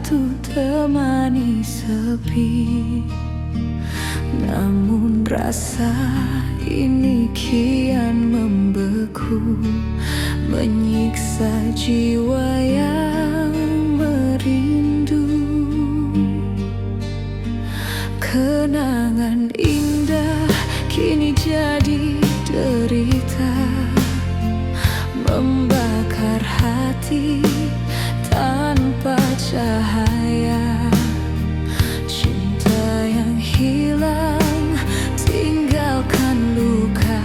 waktu temani sepi. Namun rasa ini kian membeku, menyiksa jiwa yang merindu. Kenangan indah kini jadi derita, membakar hati tanpa cahaya. Cinta yang hilang tinggalkan luka,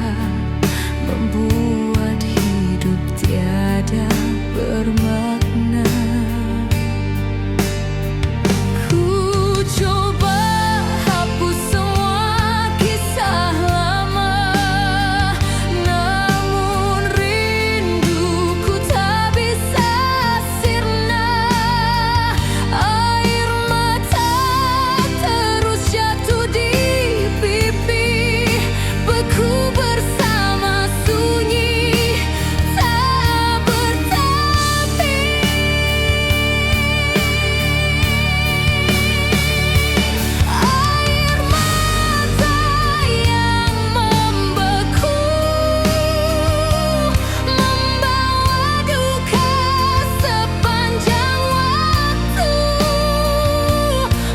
membuat hidup tiada bermakna. Ku coba hapus semua kisah lama, namun rinduku tak bisa sirna. Air mata terus jatuh di pipi, beku bersama sunyi tak bertepi. Air mata yang membeku, membawa duka sepanjang waktu.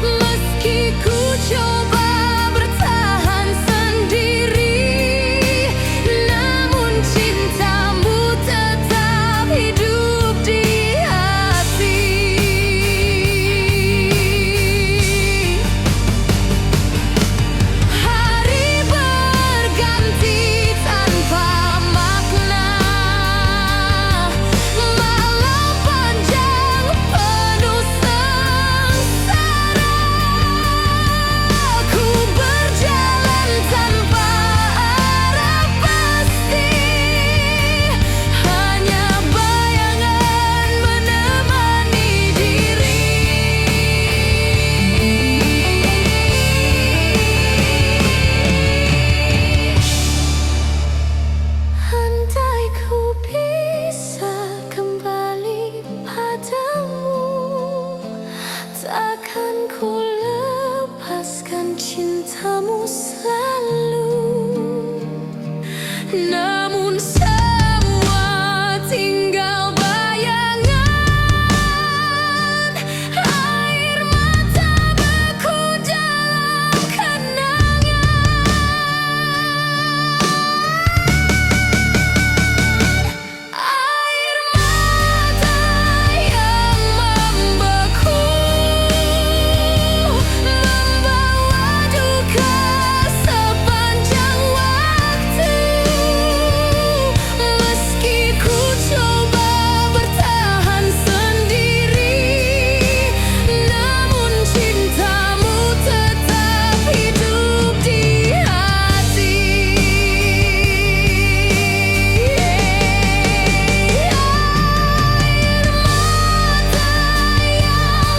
Meski ku coba bertahan sendiri, namun cintamu tetap hidup di hati. Hari berganti tanpa makna, malam panjang penuh sengsara. Ku berjalan tanpa arah pasti, hanya bayangan menemani diri. Andai ku bisa kembali padamu, takkan ku lepaskan cintamu selalu. Namun semua tinggal bayangan, air mata beku dalam kenangan. Air mata yang membeku, membawa duka sepanjang waktu. Meski ku coba bertahan sendiri, namun cintamu tetap hidup di hati. Air mata yang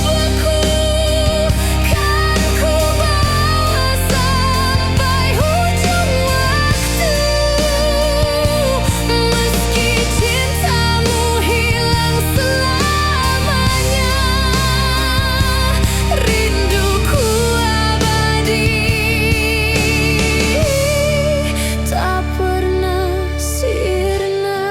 membeku, kan ku bawa sampai ujung waktu. Meski cintamu hilang selamanya, rinduku abadi, tak pernah sirna.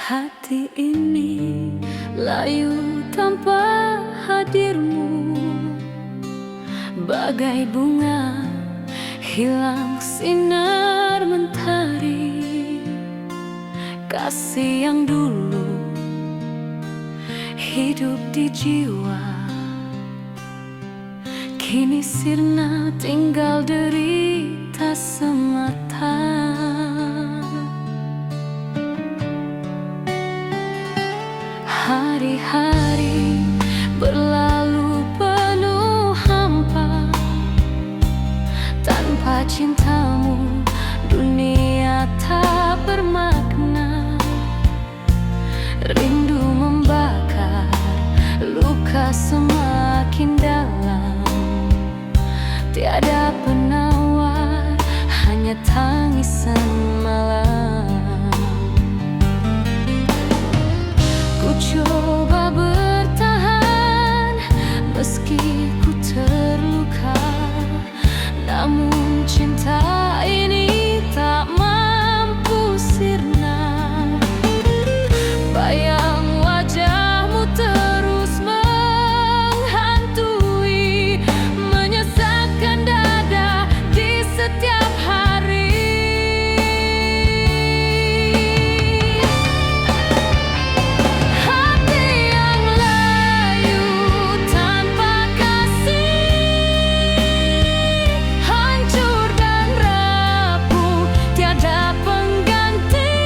Hati ini layu tanpa hadirmu, bagai bunga hilang sinar mentari. Kasih yang dulu hidup di jiwa, kini sirna tinggal derita. 'Ku tak semata. luka semakin dalam. Tiada penawar, hanya tangisan malam. Ku coba bertahan meski ku terluka, namun cinta ini tak mampu sirna. Bayang wajahmu terus menghantui, menyesakkan dada di setiap hari. Hati yang layu tanpa kasih, hancur dan rapuh, tiada pengganti.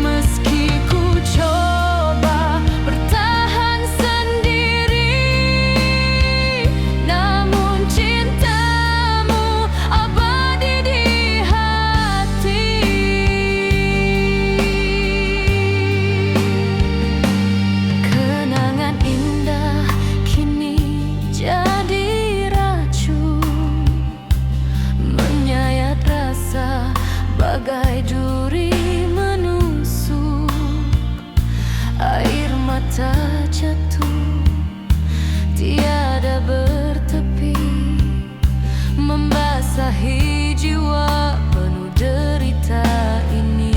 Meski ku coba bertahan sendiri, namun cintamu abadi di hati. Kenangan indah kini jadi racun, menyayat rasa bagai duri menusuk. Air mata jatuh tiada bertepi, membasahi jiwa penuh derita ini.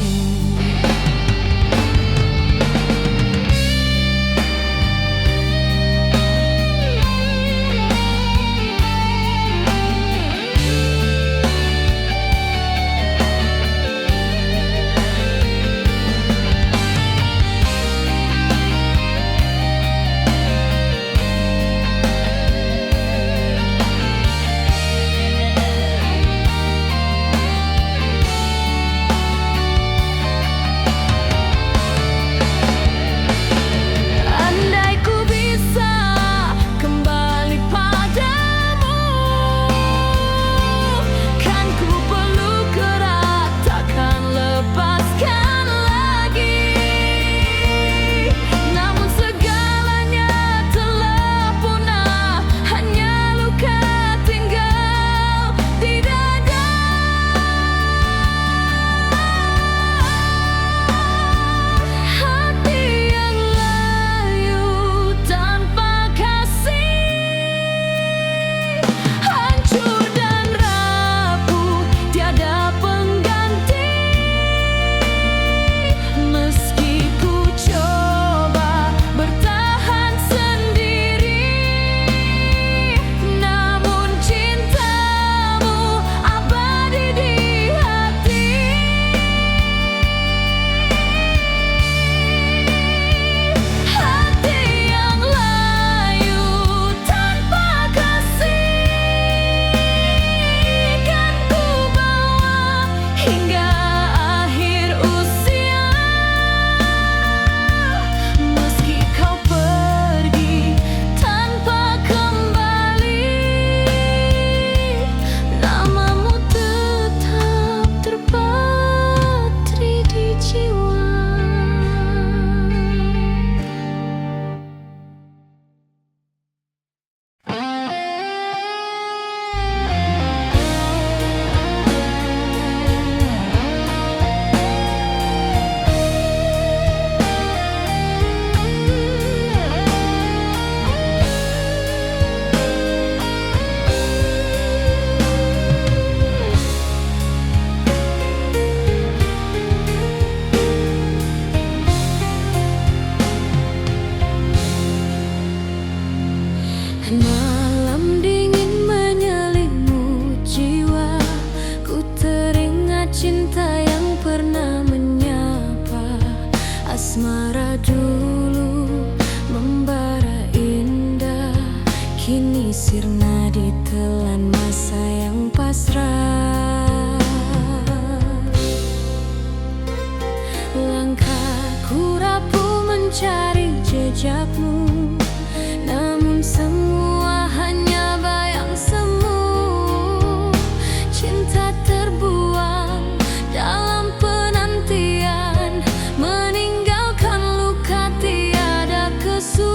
Andai ku bisa kembali padamu, kan ku peluk erat, takkan lepaskan lagi. Namun segalanya telah punah, hanya luka tinggal di dada. Hati yang layu tanpa kasih, hancur dan rapuh, tiada pengganti. Meski ku coba bertahan sendiri, namun cintamu abadi di hati. Hati yang layu tanpa kasih, kan ku bawa hingga akhir usia. Meski kau pergi tanpa kembali, namamu tetap terpatri di jiwa. Malam dingin menyelimuti jiwa, ku teringat cinta yang pernah menyapa. Asmara dulu membara indah, kini sirna ditelan masa yang pasrah. Langkahku rapuh mencari jejakmu, namun semua hanya bayang semu. Cinta terbuang dalam penantian, meninggalkan luka tiada kesudahan.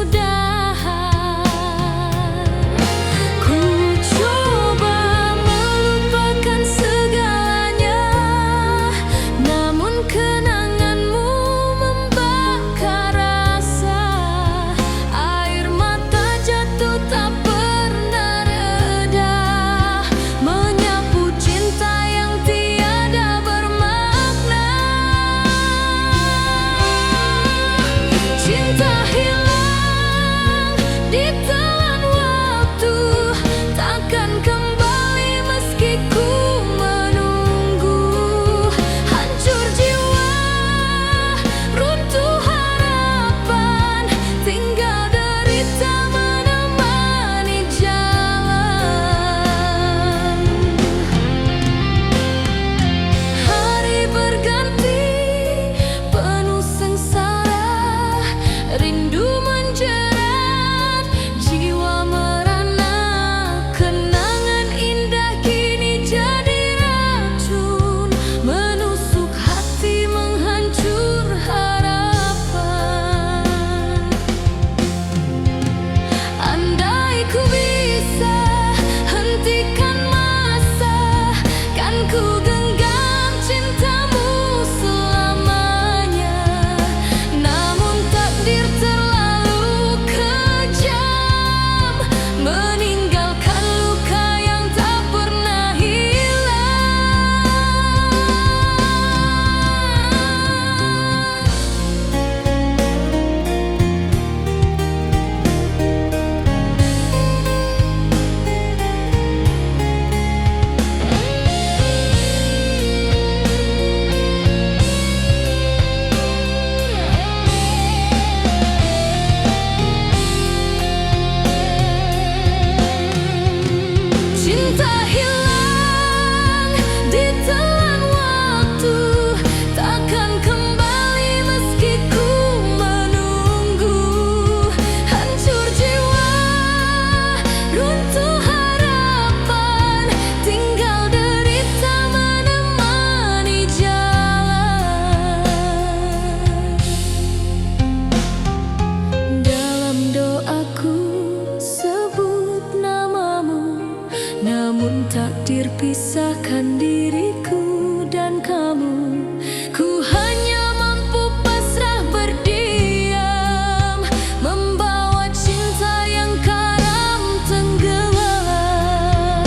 takdir pisahkan diriku dan kamu. Ku hanya mampu pasrah berdiam, membawa cinta yang karam tenggelam.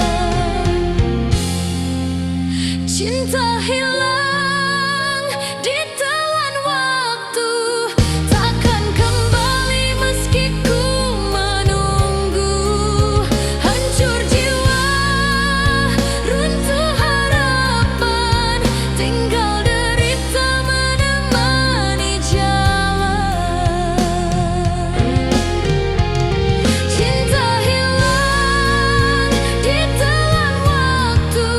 Cinta hilang ditelan waktu, takkan kembali meski ku menunggu. Hancur jiwa, runtuh harapan, tinggal derita menemani jalan. Cinta hilang ditelan waktu,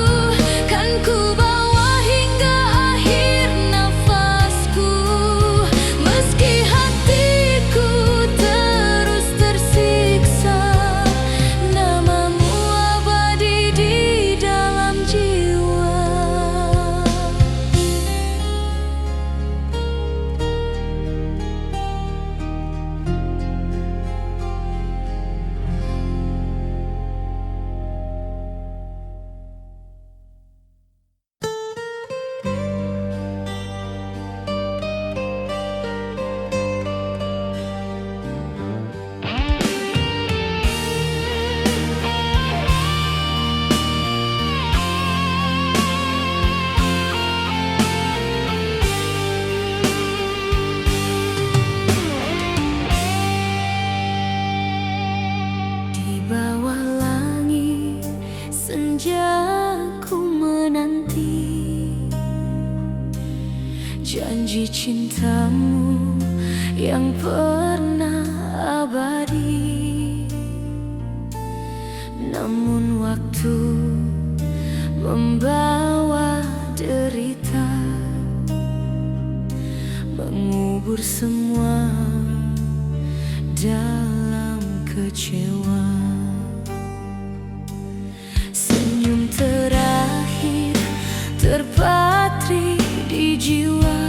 kan ku bawa hingga akhir nafasku. Meski hatiku terus tersiksa, namamu abadi di dalam jiwa. Di bawah langit senja ku menanti janji cintamu yang pernah abadi. Namun waktu membawa derita, mengubur semua dalam kecewa. Senyum terakhir terpatri di jiwa,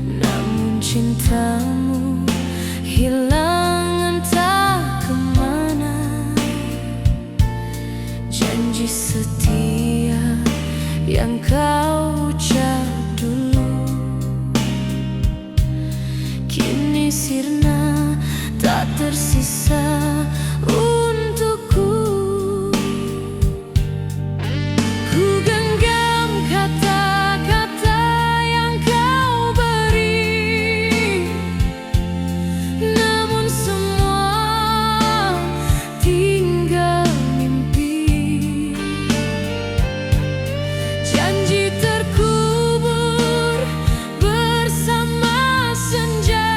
namun cintamu hilang entah kemana. Janji setia yang kau ucap dulu kini sirna, tak tersisa untukku. Ku genggam kata-kata yang kau beri, namun semua tinggal mimpi. Janji terkubur bersama senja,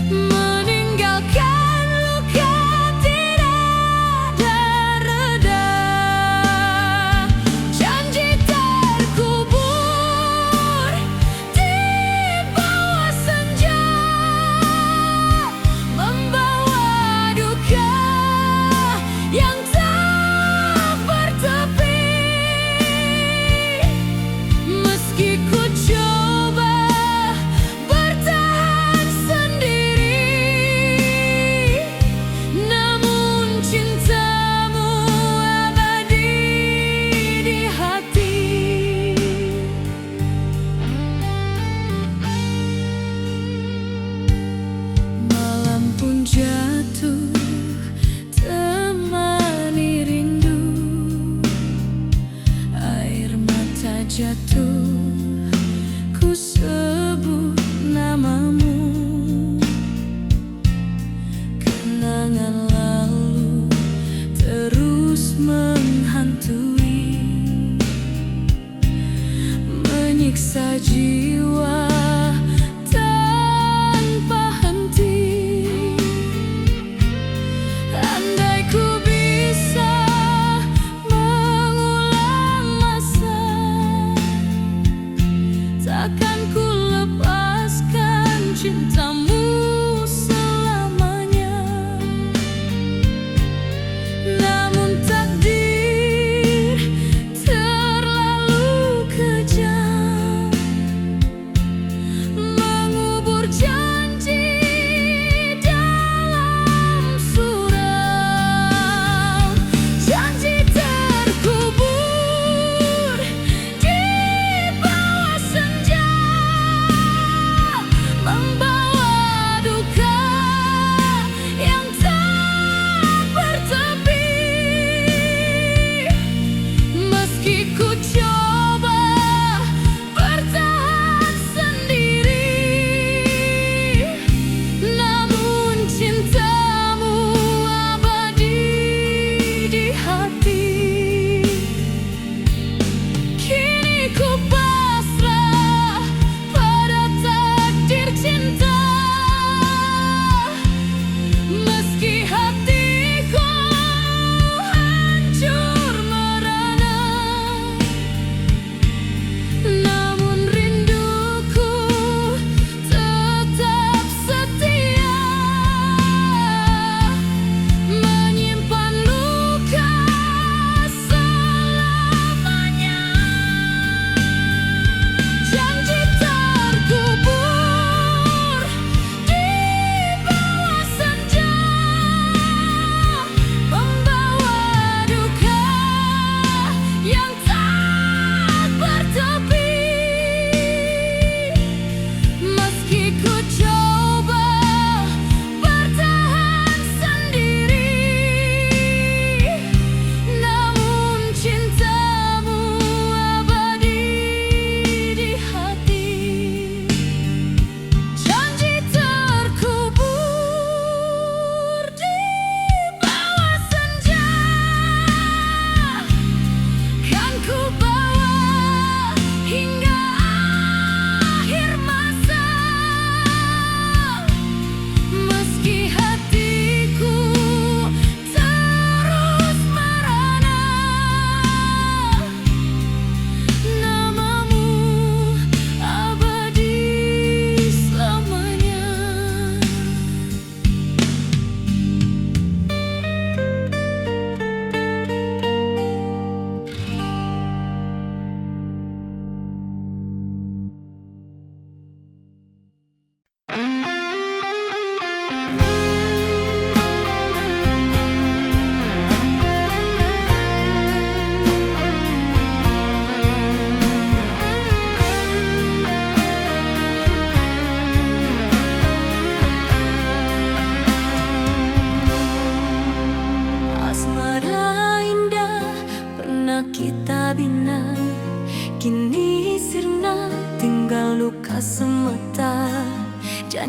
meninggalkan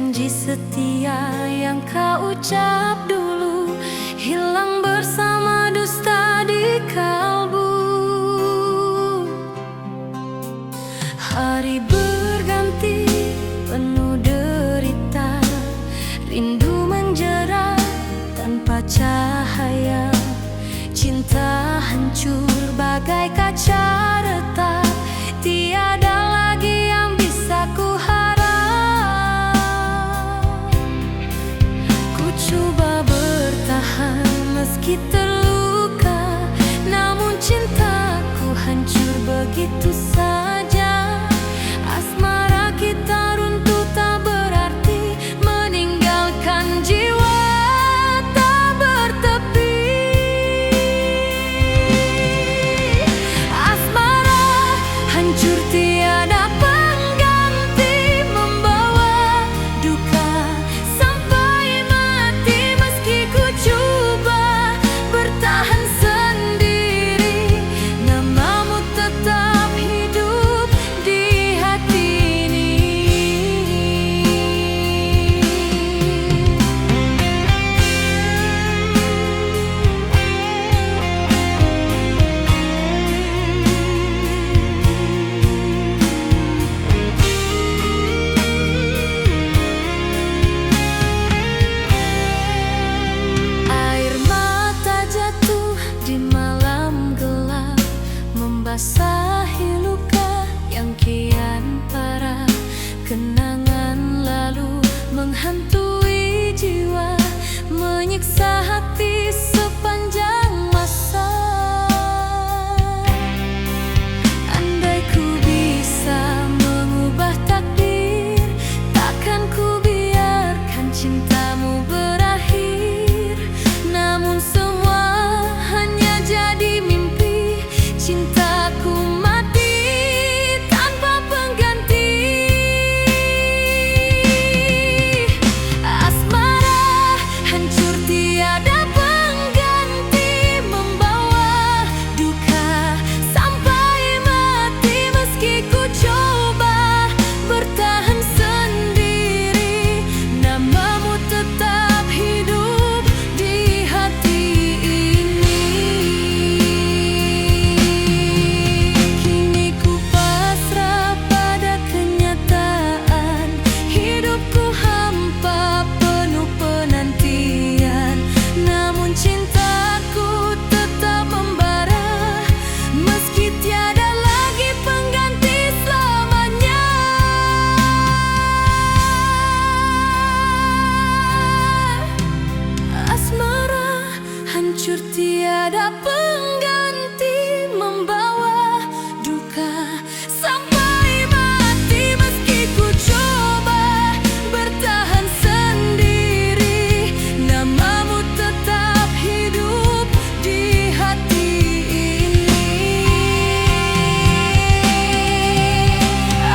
janji setia yang kau ucap dulu hilang bersama dusta di kalbu. Hari berganti penuh derita, rindu menjara tanpa cahaya. Cinta hancur bagai kaca retak, tiada lagi yang bisa ku harap. Ku coba bertahan meski terluka, namun cintaku hancur begitu saja. Asmara kita runtuh tak berarti, meninggalkan jiwa tak bertepi. Asmara hancur tiada pengganti, membawa duka sampai mati. Meski ku coba bertahan sendiri, namamu tetap hidup di hati ini. Air mata jatuh di malam gelap, membasahi luka yang kian parah. Kenangan lalu menghantui jiwa, menyiksa hati sepanjang masa. Andai ku bisa mengubah takdir, takkan ku biarkan cintamu berakhir. Namun semua hanya jadi mimpi, cintaku mati tanpa pengganti. Asmara hancur tiada pengganti, membawa duka sampai mati. Meski ku coba bertahan sendiri, namamu tetap hidup di hati ini. Kini ku pasrah pada kenyataan, hidupku hampa penuh penantian. Namun cintaku tetap membara, meski tiada lagi pengganti selamanya. Asmara hancur tiada pengganti, membawa duka sampai mati. Meski ku coba bertahan sendiri, namamu tetap hidup di hati ini.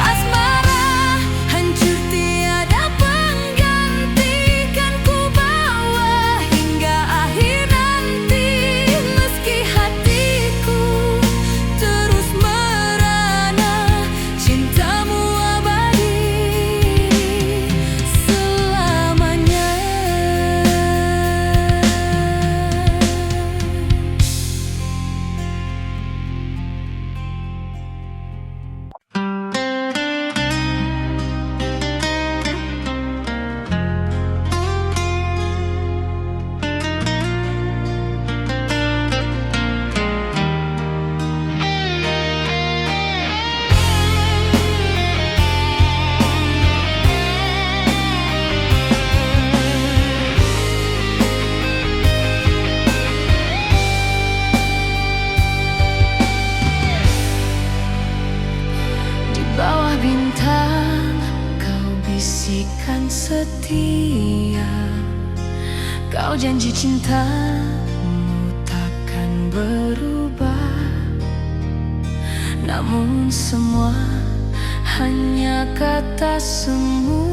Asmara hancur tiada pengganti, kan ku bawa hingga akhir nanti. Meski hatiku terus merana, cintamu abadi selamanya. Di bawah bintang kau bisikan setia, kau janji cintamu takkan berubah. Namun semua hanya kata semu,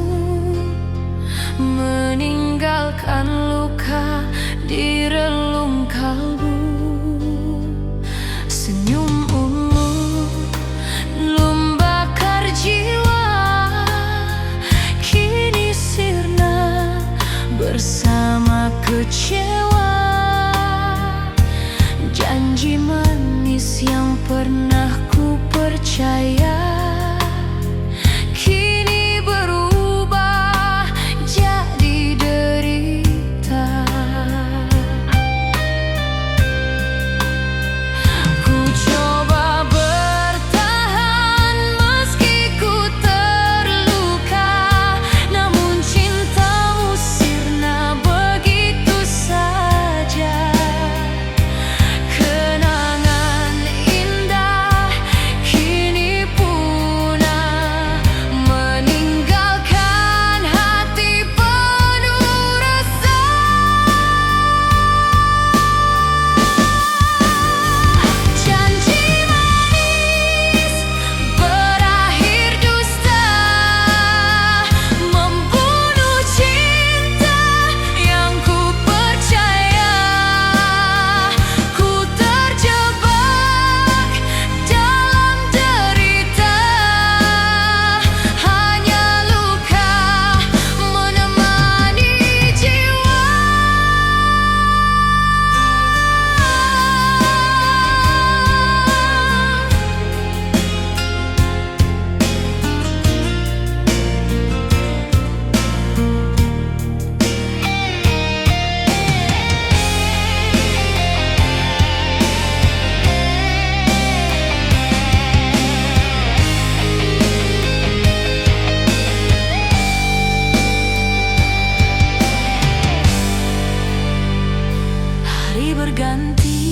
meninggalkan luka di relung kalbu. Senyummu belum bakar jiwa, kini silau bersama kecewa. Janji manis yang pernah ku percaya kini berubah jadi derita. Ku coba bertahan meski ku terluka, namun cintamu sirna begitu saja. Kenangan indah kini punah, meninggalkan hati penuh rasa. Janji manis berakhir dusta, membunuh cinta yang ku percaya. Ku terjebak dalam derita, hanya luka menemani jiwa. Hari berganti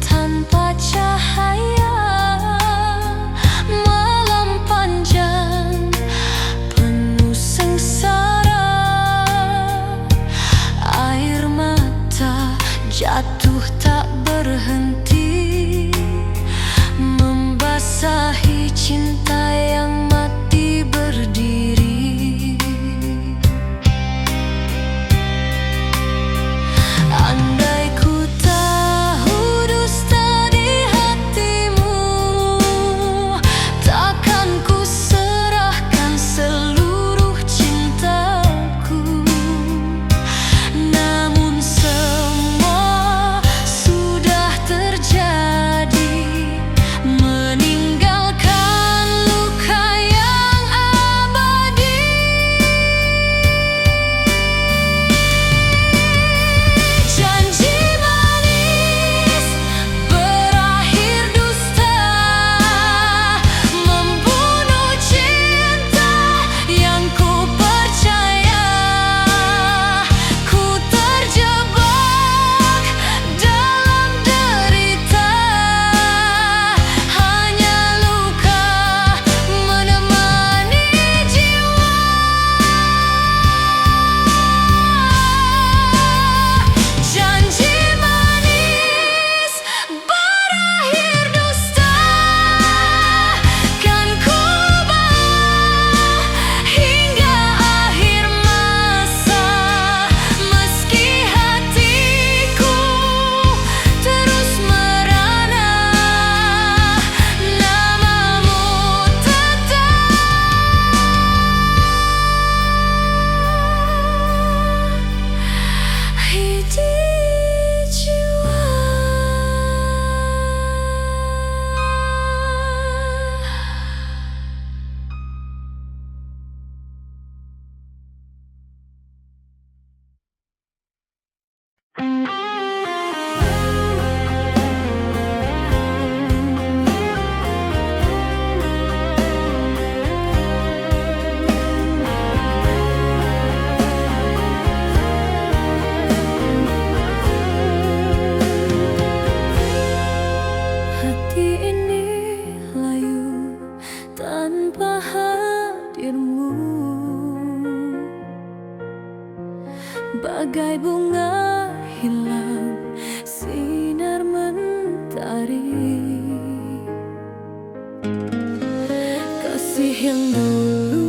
tanpa cahaya, malam panjang penuh sengsara. Air mata jatuh tak berhenti, membasahi cinta yang mati berdiri. Andai ku tahu dusta di hatimu, takkan ku serahkan seluruh cintaku. Namun semua sudah terjadi, meninggalkan luka yang abadi. Janji manis berakhir dusta, membunuh cinta yang ku percaya. Ku terjebak dalam derita, hanya luka menemani jiwa. Janji manis berakhir dusta, kan ku bawa hingga akhir masa. Meski hatiku terus merana, namamu tetap di jiwa. Hati ini layu tanpa hadirmu, bagai bunga hilang sinar mentari. Kasih yang dulu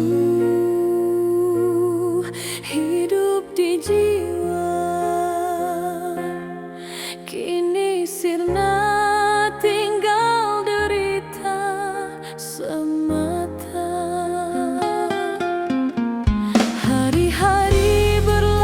hidup di jiwa, kini sirna tinggal derita semata. Hari-hari berlalu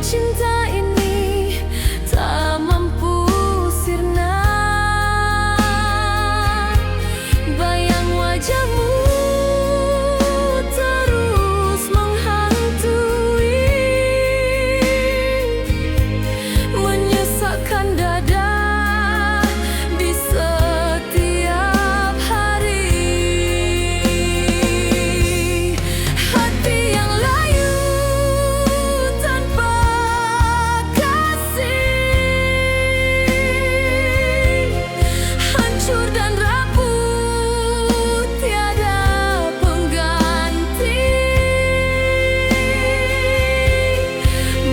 cinta ini tak mampu sirna. Bayang wajahmu terus menghantui, menyesakkan dada di setiap hari. Hati yang layu tanpa kasih, hancur dan rapuh, tiada pengganti.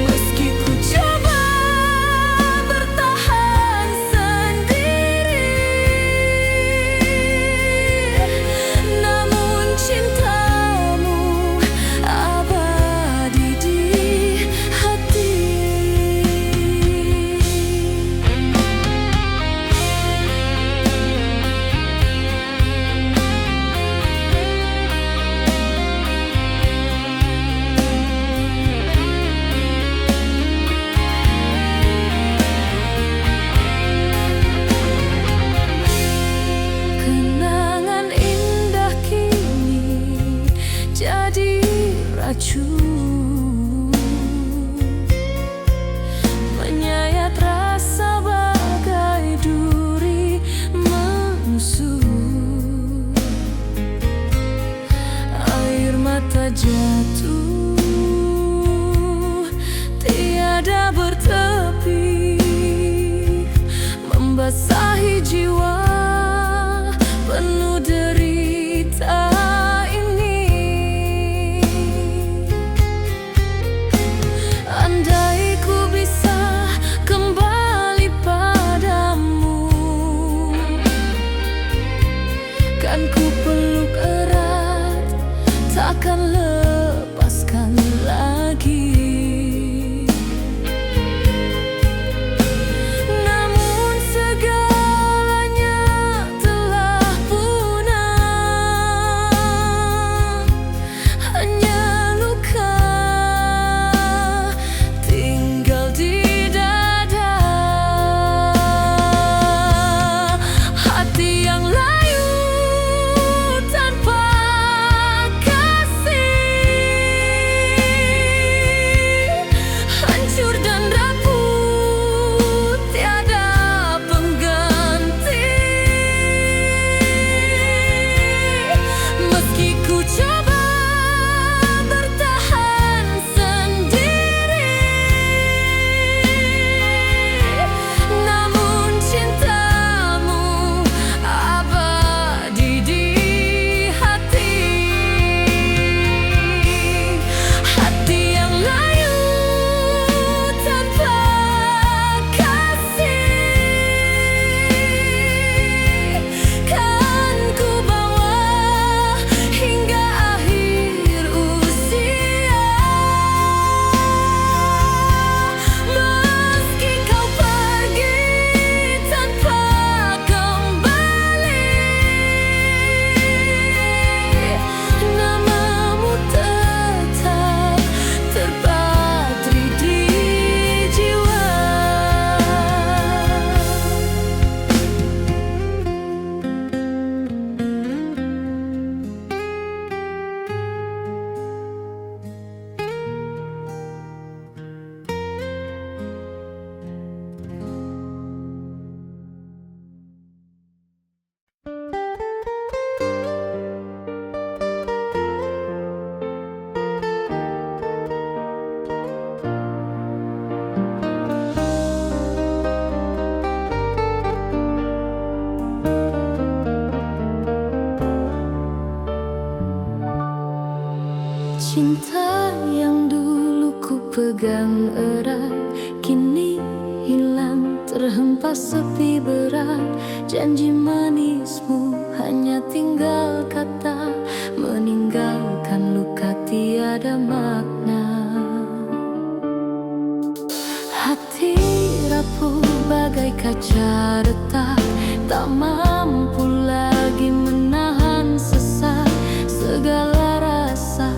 Meski ku coba bertahan sendiri, namun cintamu abadi di hati. Kenangan indah kini jadi racun, menyayat rasa bagai duri menusuk. Air mata jatuh, tiada bertepi, membasahi jiwa penuh derita ini. Andai ku bisa kembali padamu, kan ku peluk erat, takkan lepaskan lagi. Namun segalanya telah punah, hanya luka tinggal di dada. Hati yang layu tanpa kasih, hancur dan rapuh, tiada pengganti. Meski ku coba bertahan sendiri, namun cintamu abadi di hati. Hati yang layu tanpa kasih, kan ku bawa hingga akhir usia. Meski kau pergi tanpa kembali, namamu tetap terpatri di jiwa. Cinta yang dulu ku pegang erat, kini hilang terhempas sepi berat. Janji manismu hanya tinggal kata, meninggalkan luka tiada makna. Hati rapuh bagai kaca retak, tak mampu lagi menahan sesak. Segala rasa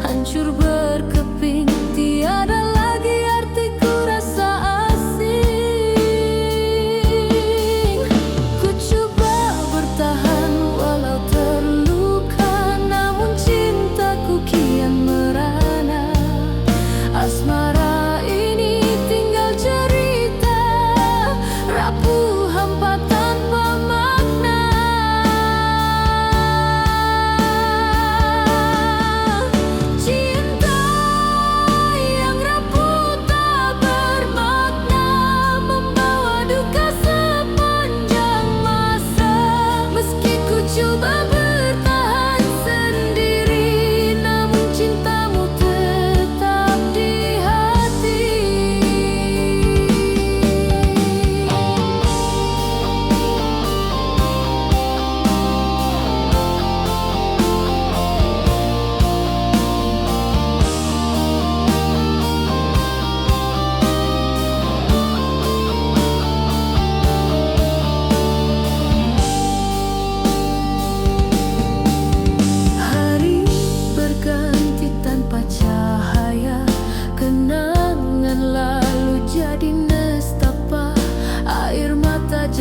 hancur berkeping, tiada lagi arti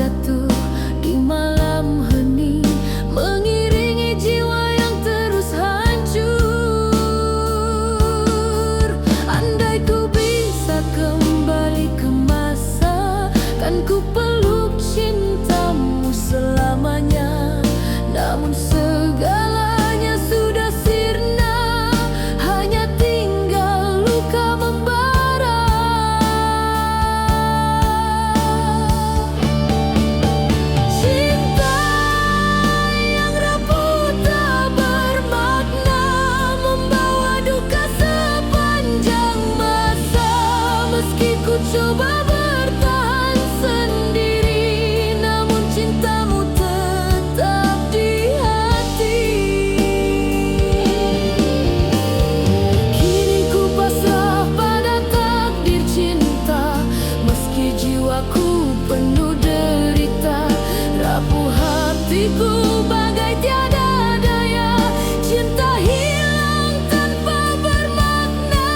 jatuh di malam hening, mengiringi jiwa yang terus hancur. Andai ku bisa kembali ke masa, kan ku peluk cintamu selamanya. Namun segalanya sudah sirna, hanya tinggal luka membara. Cinta yang rapuh tak bermakna, membawa duka sepanjang masa. Meski ku coba bertahan sendiri, namun cintamu tetap di hati. Kini ku pasrah pada takdir cinta, meski jiwaku penuh derita. Rapuh hatiku bagai tiada daya, cinta hilang tanpa bermakna.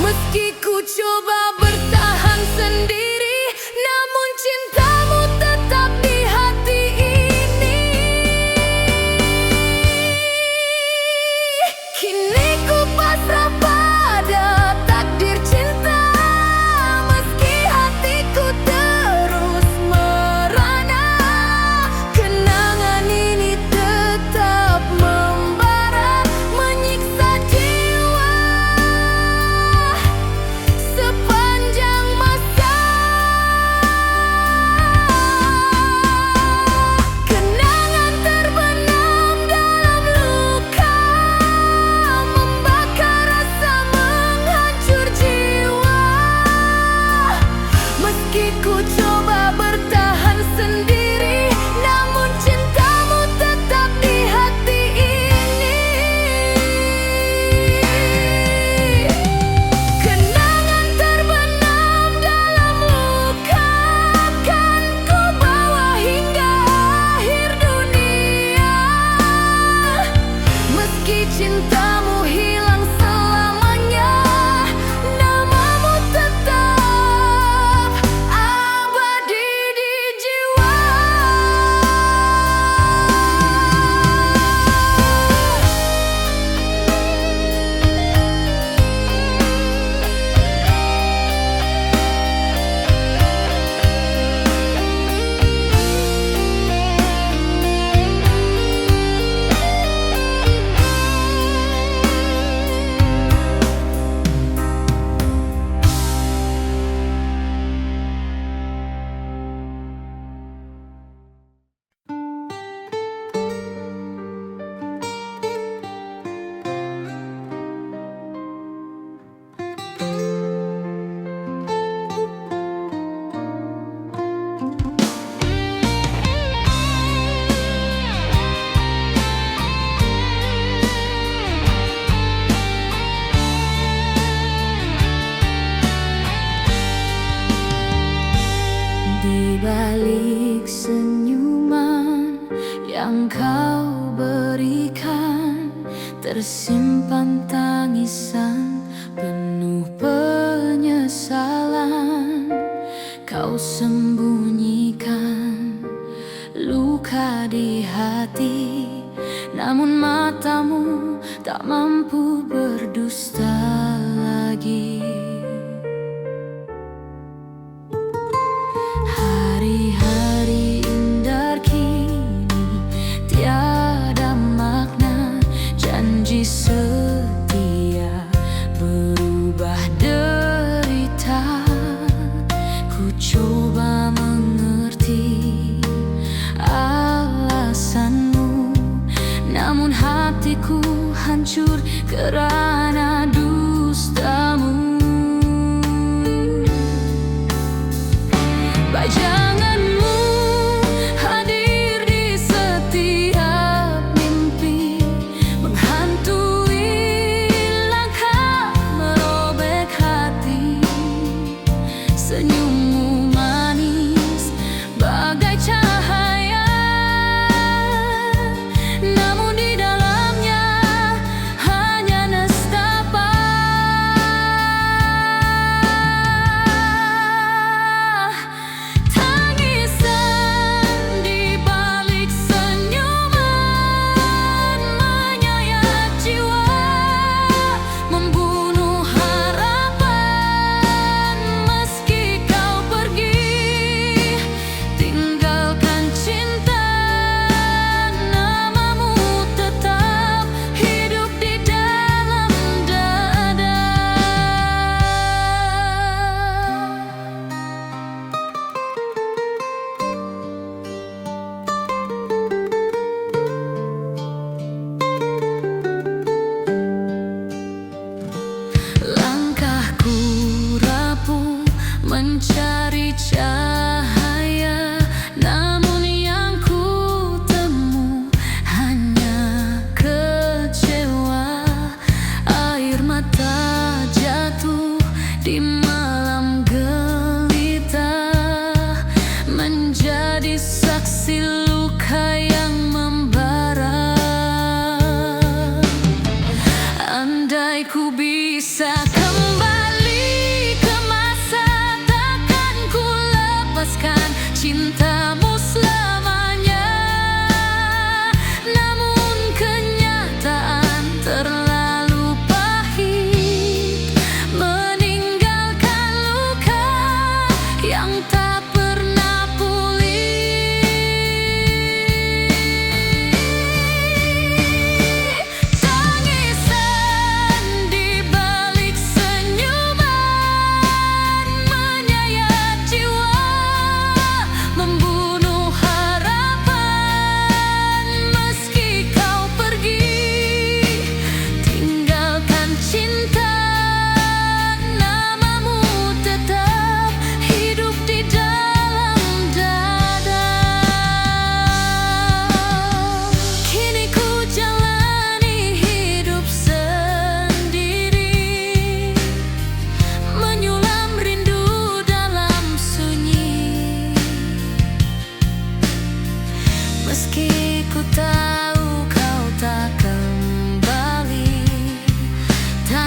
Meski ku coba bertahan sendiri, namun cintamu tetap di hati ini. Kini ku pasrah pada takdir cinta, meski hatiku terus merana. Kenangan ini tetap membara, menyiksa jiwa sepanjang masa. Kenangan terbenam dalam luka, membakar rasa, menghancur jiwa. Meski ku coba bertahan sendiri, namun cintamu tetap di hati ini. Kenangan terbenam dalam luka, akan ku bawa hingga akhir dunia. Meski cintamu hilang selamanya, namamu tetap abadi di jiwa. Di balik senyuman yang kau berikan, tersimpan tangisan penuh penyesalan. Kau sembunyikan luka di hati, namun matamu tak mampu berdusta lagi. Hari-hari indah kini tiada makna, janji setia berubah derita. Ku coba mengerti alasanmu, namun hatiku hancur karena dustamu. Bayanganmu hadir di setiap mimpi, menghantui langkah, merobek hati. Senyummu manis bagai cahaya, namun di dalamnya hanya nestapa. Tangisan di balik senyuman menyayat jiwa, membunuh harapan. Meski kau pergi, tinggalkan cinta, namamu tetap hidup di dalam dada. Langkahku rapuh mencari cahaya, namun yang ku temu hanya kecewa. Air mata jatuh di malam gelita, menjadi saksi luka yang membara. Andai ku bisa kembali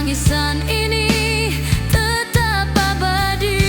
tangisan ini tetap abadi.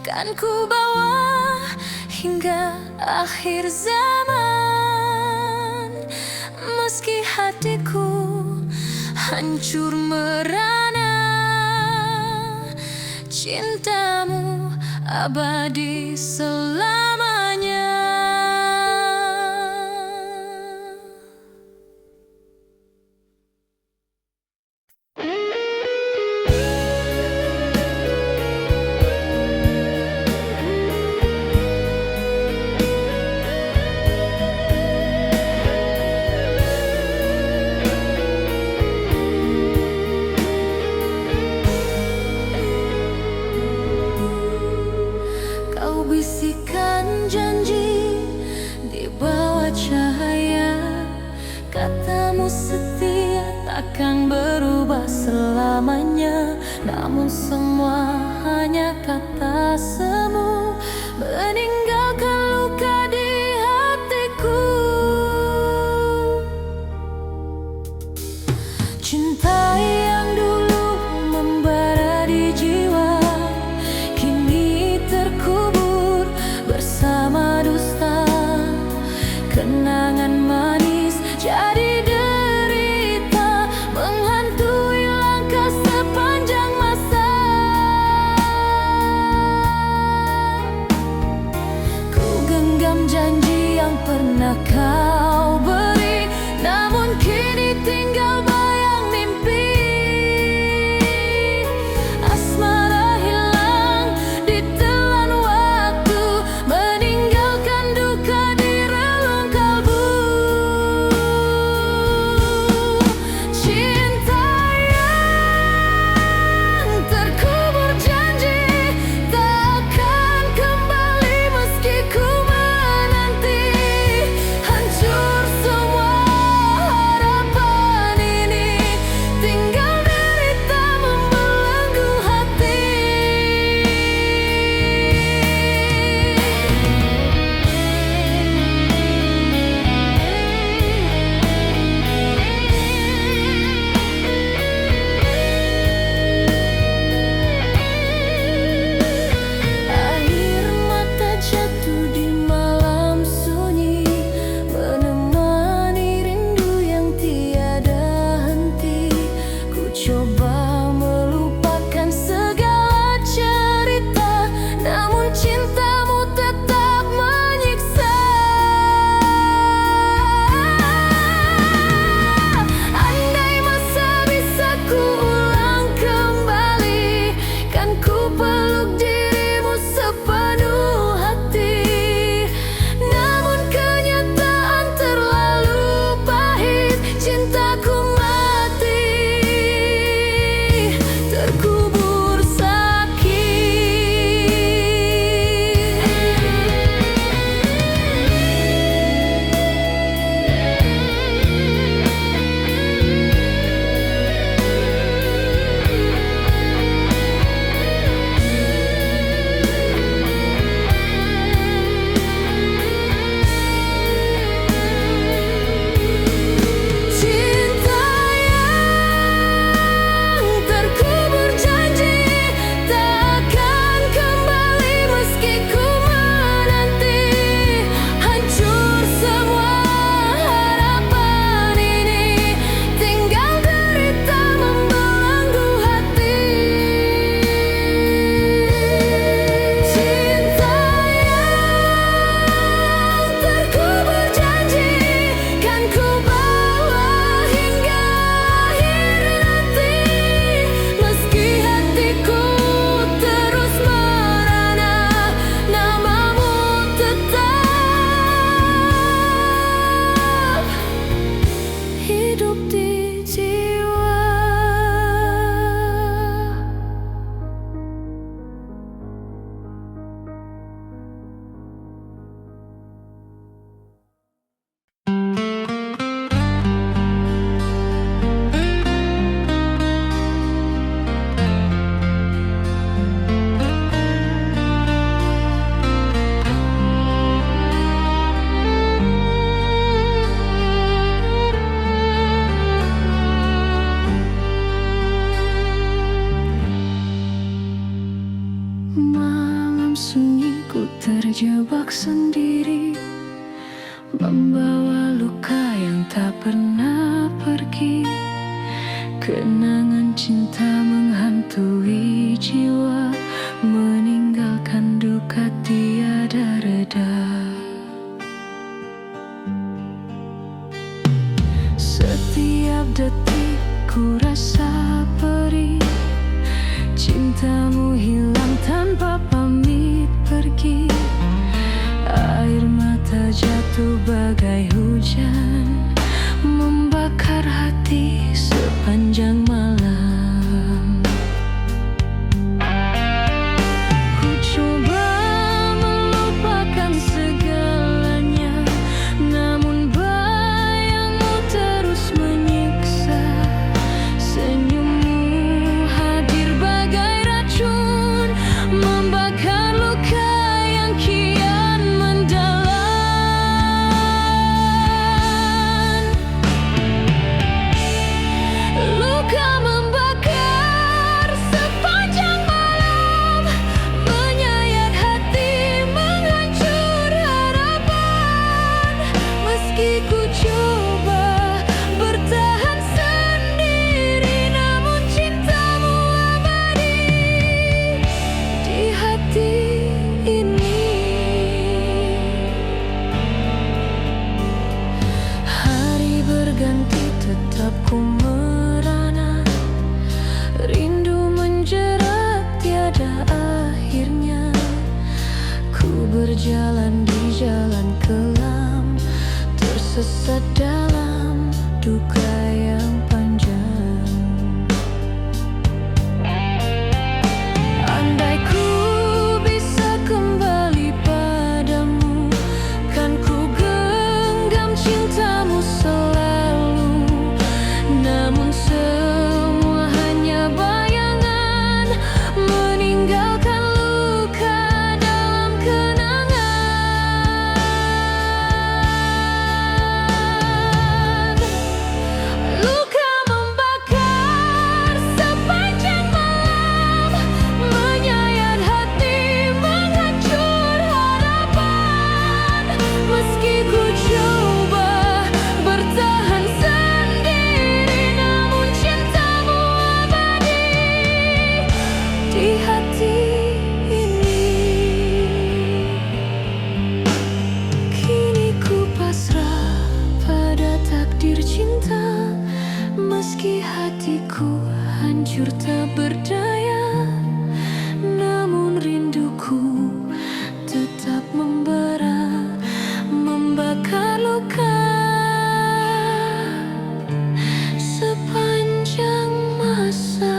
Kan ku bawa hingga akhir zaman, meski hatiku hancur merana, cintamu abadi selamanya. Bisikan janji di bawah cahaya, katamu setia takkan berubah selamanya. Namun semua hanya kata semu, meninggalkan luka di hatiku. Cinta yang dulu membara di jiwa kini terkubur bersama dusta. Kenangan manis jadi derita, menghantui langkah sepanjang masa. Ku genggam janji yang pernah kau beri, namun kini tinggal bayang mimpi. sendiri, membawa luka yang tak pernah pergi. Kenangan cinta menghantui jiwa, meninggalkan duka tiada reda. Setiap detik ku rasa perih, cintamu hilang tanpa pamit pergi. Air mata jatuh bagai hujan, membakar hati sepanjang malam. Ku coba melupakan segalanya, namun bayangmu terus menyiksa. Senyummu hadir bagai racun, membakar luka yang kian mendalam. Luka membakar sepanjang malam, menyayat hati, menghancur harapan. Meski ku coba bertahan sendiri, namun cintamu abadi di hati ini. Hari berganti tetap ku merana, rindu menjerat tiada akhirnya. Ku berjalan di jalan kelam, tersesat dalam duka yang panjang. Andai ku bisa kembali padamu, kan ku genggam cintamu selalu. Namun semua hanya bayangan, meninggalkan luka dalam kenangan. Luka membakar sepanjang malam, menyayat hati, menghancur harapan. Meski ku coba bertahan sendiri, namun cintamu abadi di hati ini. Kini ku pasrah pada takdir cinta, meski hatiku hancur tak berdaya. Namun rinduku tetap membara, membakar luka sepanjang masa.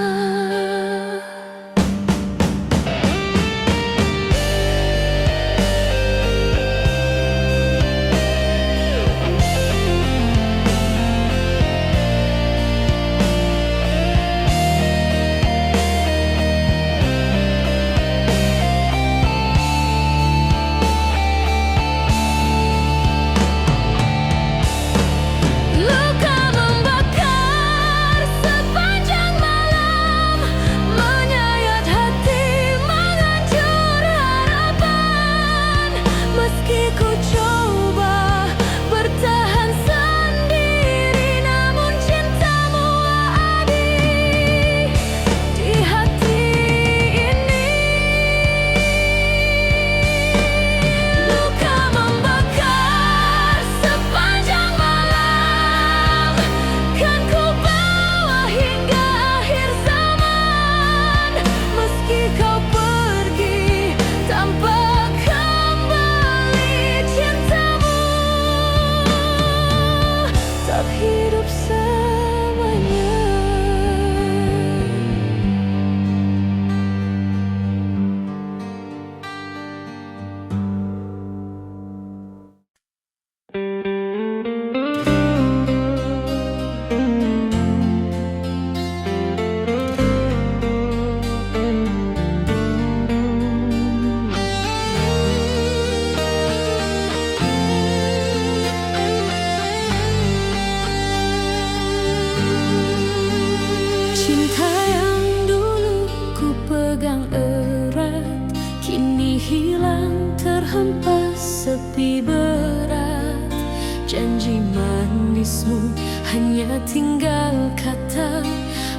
hanya tinggal kata,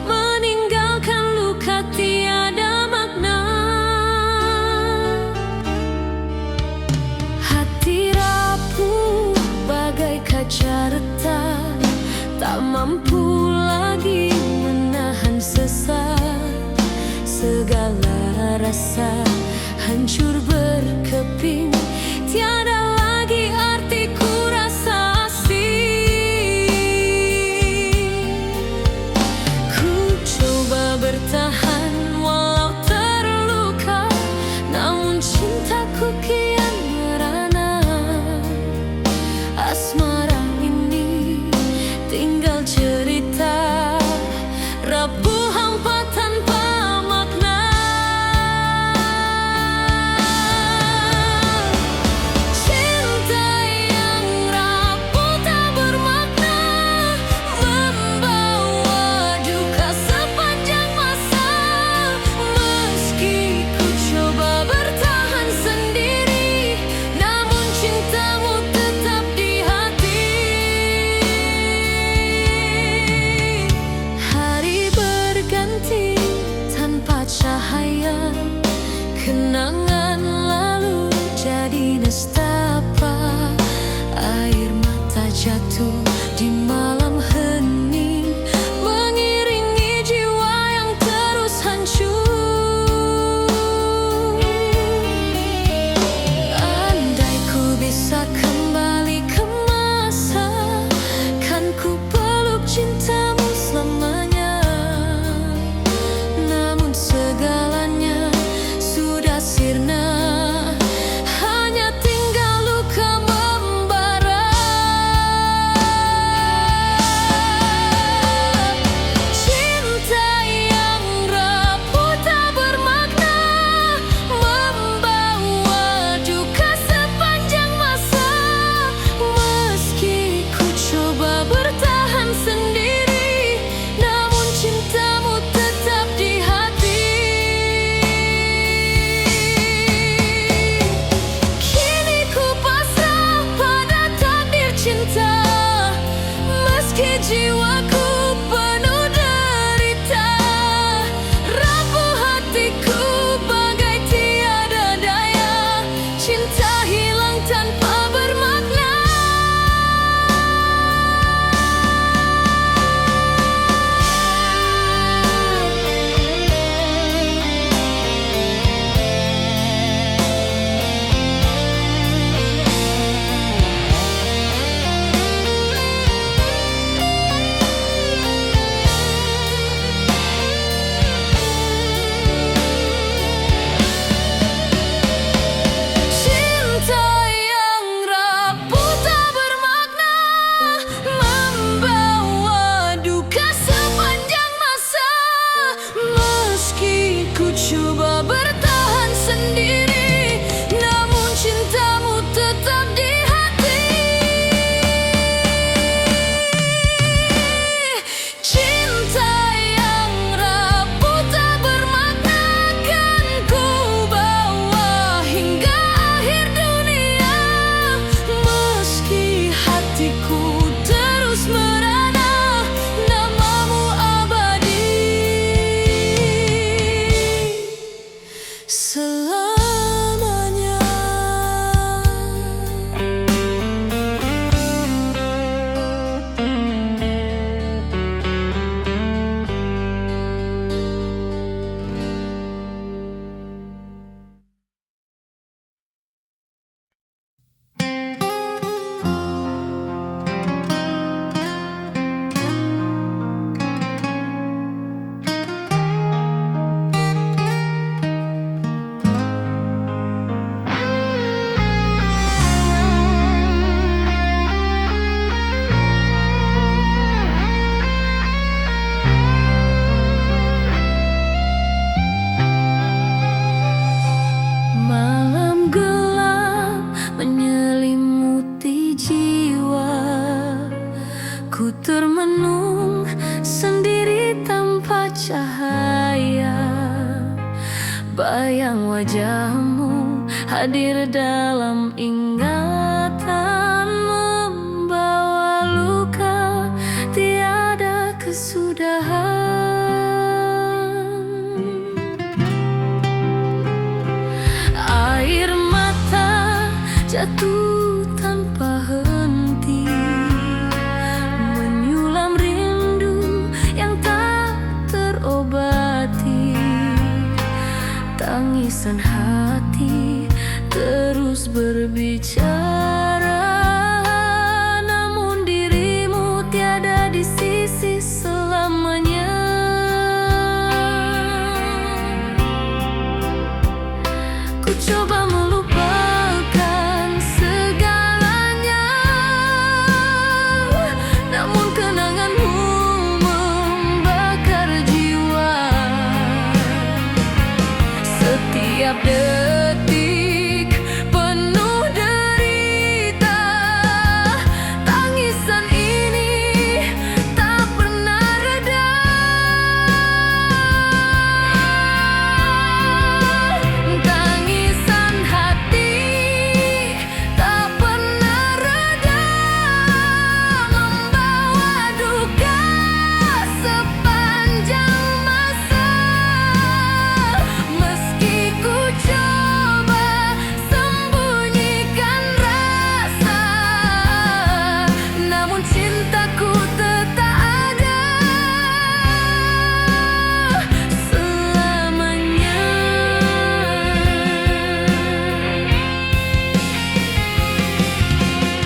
meninggalkan luka tiada makna. Hati rapuh bagai kaca retak, tak mampu lagi menahan sesak. Segala rasa hancur berkeping, tiada lagi artiku rasa asing. Ku coba bertahan walau terluka, namun cintaku kian merana. Asmara ini tinggal cerita, rapuh hampa tanpa makna. Cinta yang rapuh tak bermakna, membawa duka sepanjang masa. Meski ku coba bertahan sendiri, namun cintamu tetap di hati. Hari berganti tanpa cahaya, kenangan lalu jadi nestapa. Air mata jatuh di malam hening, mengiringi jiwa yang terus hancur. Andai ku bisa kembali ke masa, kan ku peluk cintamu selamanya. Namun segalanya sudah sirna, hanya tinggal luka membara. Cinta yang rapuh tak bermakna, membawa duka sepanjang masa. Meski ku coba bertahan sendiri, namun cintamu tetap di hati. Kini ku pasrah pada takdir cinta, meski jiwaku penuh derita. Rapuh hatiku bagai tiada daya, cinta hilang tanpa bermakna. Cinta yang rapuh tak bermakna, membawa duka sepanjang masa. Meski ku coba bertahan sendiri, namun cintamu tetap di hati. Cinta yang rapuh tak bermakna, kan ku bawa hingga akhir dunia. Meski hatiku terus merana, namamu abadi selamanya. Malam gelap menyelimuti jiwa, ku termenung sendiri tanpa cahaya. Bayang wajahmu hadir dalam ingatan, membawa luka kesudahan. Air mata jatuh tanpa henti, menyulam rindu yang tak terobati. Tangisan hati terus berbicara, namun dirimu tiada di sisi selamanya. Ku coba melupakan segalanya, namun kenanganmu membakar jiwa. Setiap detik penuh derita, tangisan ini tak pernah reda. Tangisan hati tak pernah reda, membawa duka sepanjang masa. Meski ku coba sembunyikan rasa, namun cintaku tetap ada selamanya.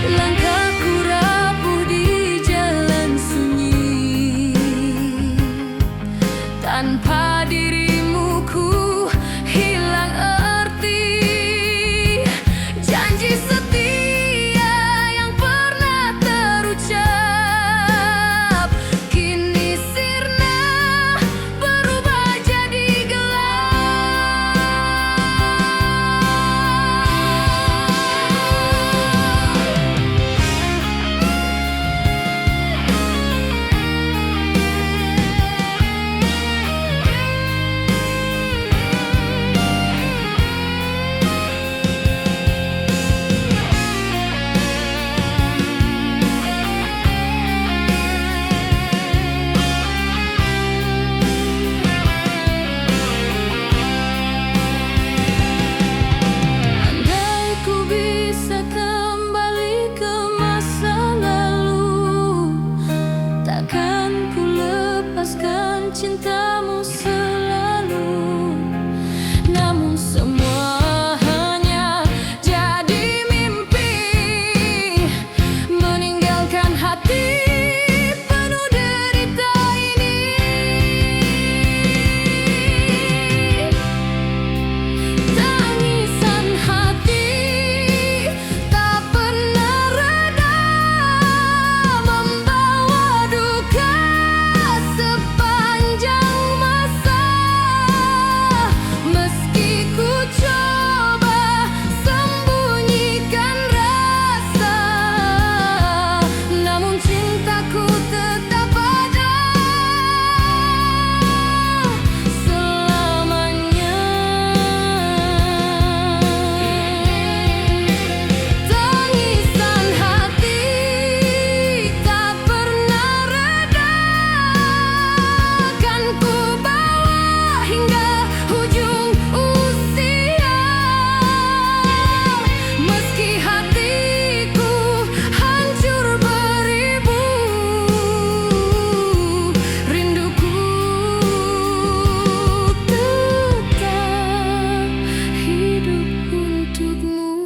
Langkahku rapuh di jalan sunyi, tanpa dirimu ku hilang arti. Janji setia yang pernah terucap kini sirna, berubah jadi gelap. Andai ku bisa kembali ke masa lalu, takkan ku lepaskan cintamu selalu. Namun semua hanya jadi mimpi, meninggalkan hati penuh derita ini. Tangisan hati tak pernah reda, membawa duka sepanjang masa. Meski ku coba sembunyikan rasa, namun cintaku tetap ada selamanya. Tangisan hati tak pernah reda, kan ku bawa hingga ujung usia. Meski hatiku hancur beribu, rinduku tetap hidup untukmu.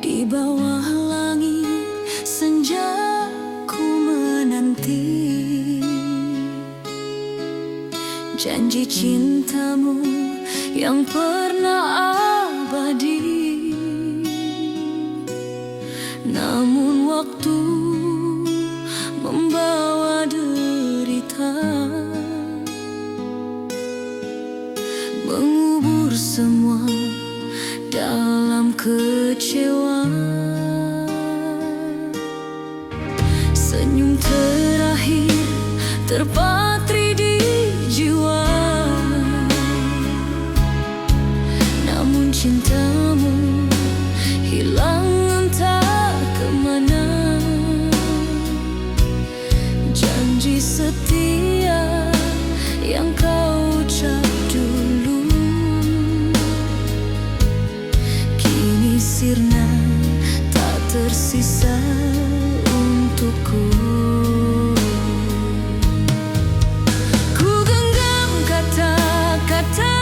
Di bawah langit senja ku menanti, janji cintamu yang pernah abadi. Namun waktu membawa derita, mengubur semua dalam kecewa. Senyum terakhir terpatri di jiwa, namun cintamu hilang entah kemana. Janji setia yang kau ucap dulu kini sirna, tak tersisa untukku. Ku genggam kata-kata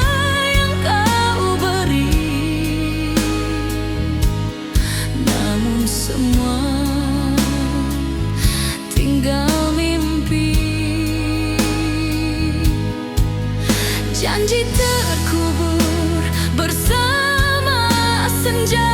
yang kau beri, namun semua tinggal mimpi. Janji terkubur bersama senja,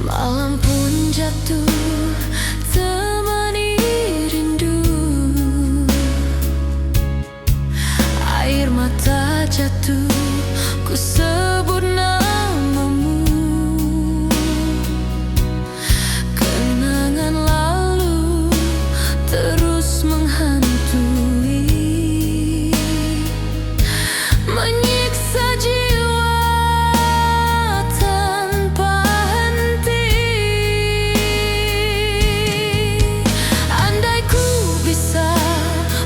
malam pun jatuh temani rindu. Air mata jatuh, ku sebut namamu. Kenangan lalu terus menghantui, menyiksa jiwa tanpa henti. Andai ku bisa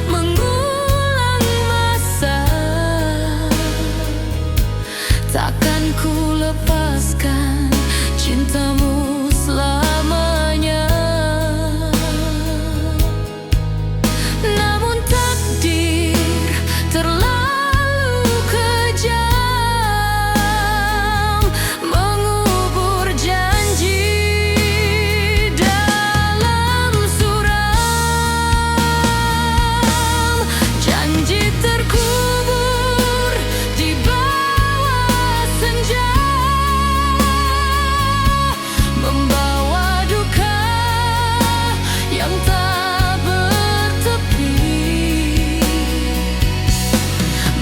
mengulang masa, takkan ku lepaskan cintamu selamanya. Namun takdir terlalu kejam, mengubur janji dalam suram. Janji terkubur di bawah senja, membawa duka yang tak bertepi.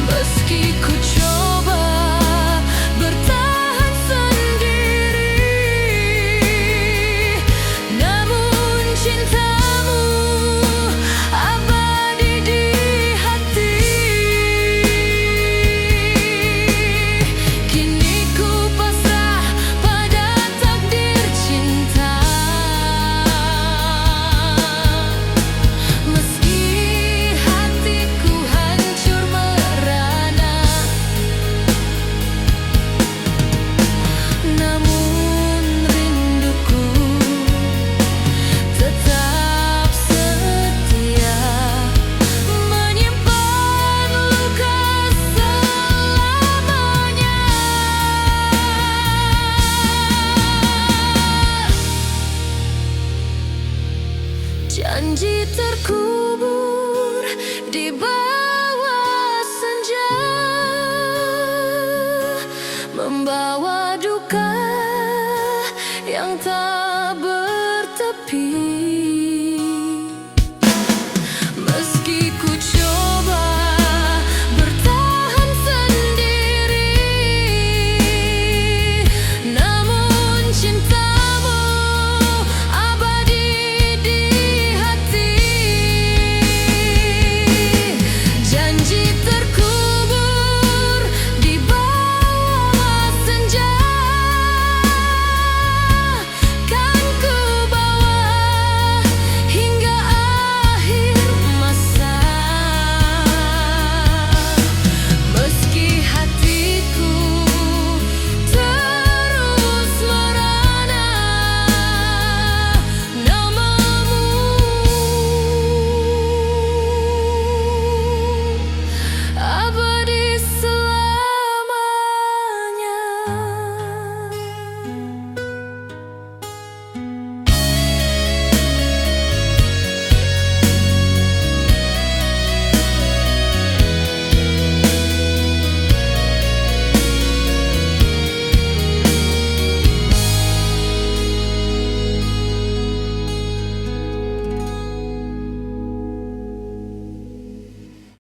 Meski ku coba bertahan sendiri, namun cintamu abadi di hati. Kini ku pasrah pada takdir cinta, meski hatiku hancur merana. Namun rinduku tetap setia, menyimpan luka selamanya. Janji terkubur di bawah senja, membawa